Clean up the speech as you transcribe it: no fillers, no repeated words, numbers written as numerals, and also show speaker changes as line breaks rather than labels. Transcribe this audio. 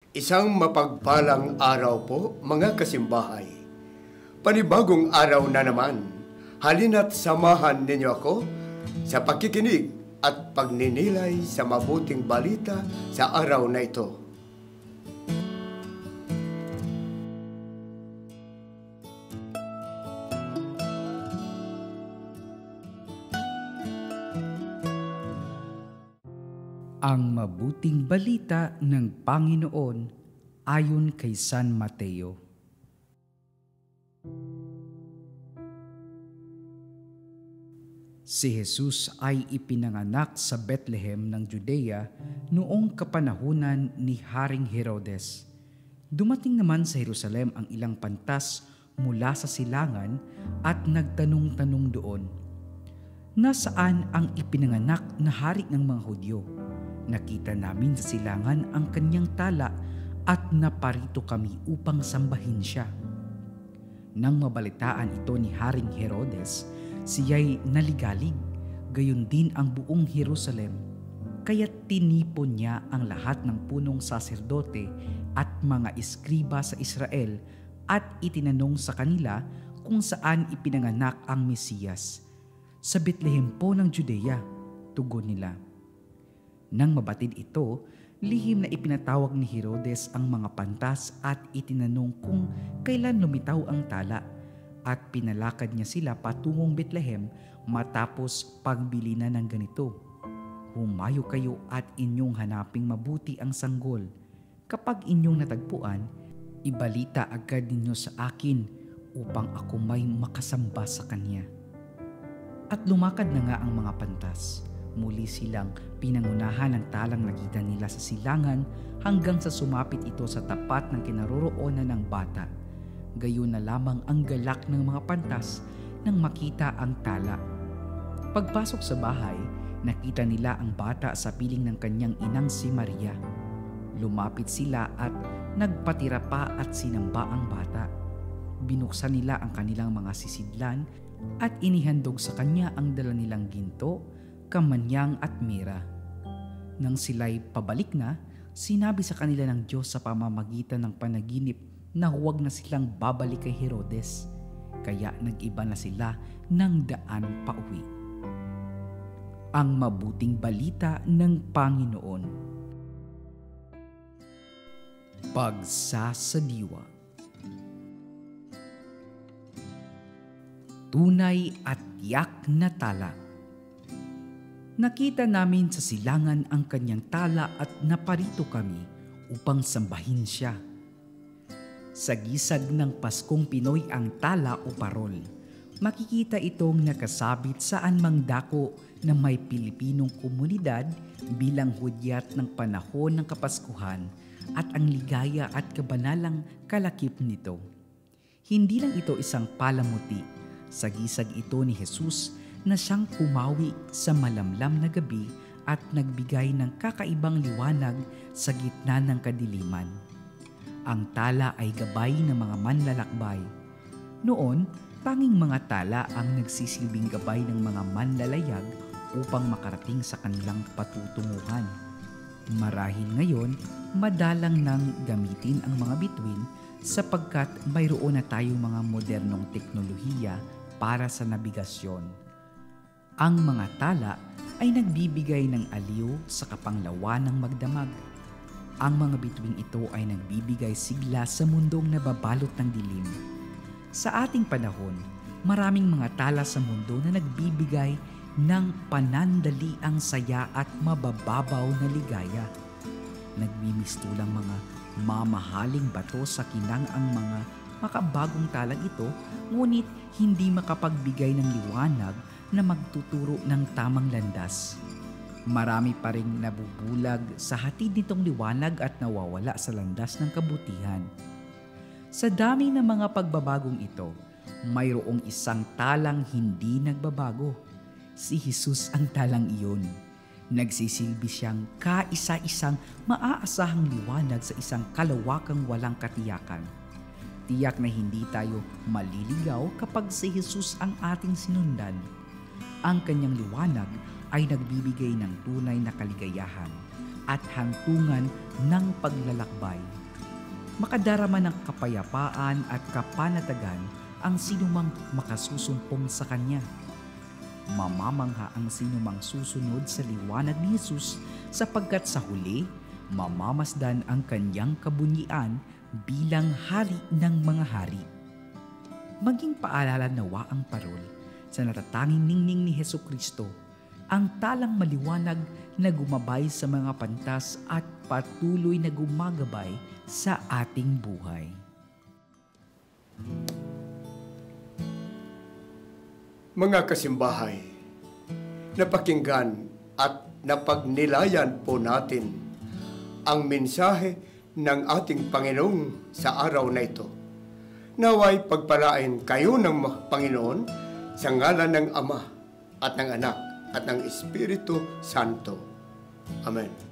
Isang mapagpalang araw po, mga kasimbahay. Panibagong araw na naman. Halina't samahan ninyo ako sa pakikinig at pagninilay sa mabuting balita sa araw na ito.
Ang mabuting balita ng Panginoon ayon kay San Mateo. Si Jesus ay ipinanganak sa Bethlehem ng Judea noong kapanahunan ni Haring Herodes. Dumating naman sa Jerusalem ang ilang pantas mula sa silangan at nagtanong-tanong doon, "Nasaan ang ipinanganak na hari ng mga Hudyo? Nakita namin sa silangan ang kanyang tala at naparito kami upang sambahin siya." Nang mabalitaan ito ni Haring Herodes, siya'y naligalig, gayon din ang buong Jerusalem. Kaya't tinipon niya ang lahat ng punong saserdote at mga eskriba sa Israel at itinanong sa kanila kung saan ipinanganak ang Mesiyas. "Sa Bethlehem po ng Judea," tugon nila. Nang mabatid ito, lihim na ipinatawag ni Herodes ang mga pantas at itinanong kung kailan lumitaw ang tala, at pinalakad niya sila patungong Bethlehem matapos pagbili na ng ganito. "Humayo kayo at inyong hanaping mabuti ang sanggol. Kapag inyong natagpuan, ibalita agad ninyo sa akin upang ako may makasamba sa kanya." At lumakad na nga ang mga pantas. Muli silang pinangunahan ng talang nakita nila sa silangan hanggang sa sumapit ito sa tapat ng kinaroroonan ng bata. Gayon na lamang ang galak ng mga pantas nang makita ang tala. Pagpasok sa bahay, nakita nila ang bata sa piling ng kanyang inang si Maria. Lumapit sila at nagpatira pa at sinamba ang bata. Binuksan nila ang kanilang mga sisidlan at inihandog sa kanya ang dala nilang ginto, kamanyang at mira. Nang sila'y pabalik na, sinabi sa kanila ng Diyos sa pamamagitan ng panaginip na huwag na silang babalik kay Herodes. Kaya nag-iba na sila ng daan pauwi. Ang mabuting balita ng Panginoon. Pagsasadiwa. Tunay at tiyak na tala. Nakita namin sa silangan ang kanyang tala at naparito kami upang sambahin siya. Sagisag ng Paskong Pinoy ang tala o parol. Makikita itong nakasabit saan mang dako na may Pilipinong komunidad bilang hudyat ng panahon ng Kapaskuhan at ang ligaya at kabanalang kalakip nito. Hindi lang ito isang palamuti. Sagisag ito ni Jesus na siyang pumawi sa malamlam na gabi at nagbigay ng kakaibang liwanag sa gitna ng kadiliman. Ang tala ay gabay ng mga manlalakbay. Noon, tanging mga tala ang nagsisilbing gabay ng mga manlalayag upang makarating sa kanilang patutunguhan. Marahil ngayon, madalang nang gamitin ang mga bituin sapagkat mayroon na tayong mga modernong teknolohiya para sa nabigasyon. Ang mga tala ay nagbibigay ng aliw sa kapanglawan ng magdamag. Ang mga bituing ito ay nagbibigay sigla sa mundong nababalot ng dilim. Sa ating panahon, maraming mga tala sa mundo na nagbibigay ng panandaliang saya at mabababaw na ligaya. Nagmimistulang mga mamahaling bato sa kinang ang mga makabagong talang ito, ngunit hindi makapagbigay ng liwanag na magtuturo ng tamang landas. Marami pa ring nabubulag sa hatid nitong liwanag at nawawala sa landas ng kabutihan. Sa dami ng mga pagbabagong ito, mayroong isang talang hindi nagbabago. Si Jesus ang talang iyon. Nagsisilbi siyang kaisa-isang maaasahang liwanag sa isang kalawakang walang katiyakan. Tiyak na hindi tayo maliligaw kapag si Jesus ang ating sinundan. Ang kanyang liwanag ay nagbibigay ng tunay na kaligayahan at hantungan ng paglalakbay. Makadarama ng kapayapaan at kapanatagan ang sinumang makasusumpong sa Kanya. Mamamangha ang sinumang susunod sa liwanag ni Jesus sapagkat sa huli, mamamasdan ang Kanyang kabunyian bilang hari ng mga hari. Maging paalala nawa ang parol sa natatanging ningning ni Hesukristo, ang talang maliwanag na gumabay sa mga pantas at patuloy na gumagabay sa ating buhay.
Mga kasimbahay, napakinggan at napagnilayan po natin ang mensahe ng ating Panginoong sa araw na ito. Naway pagpalain kayo ng Panginoon sa ngalan ng Ama at ng Anak at ng Espiritu Santo. Amen.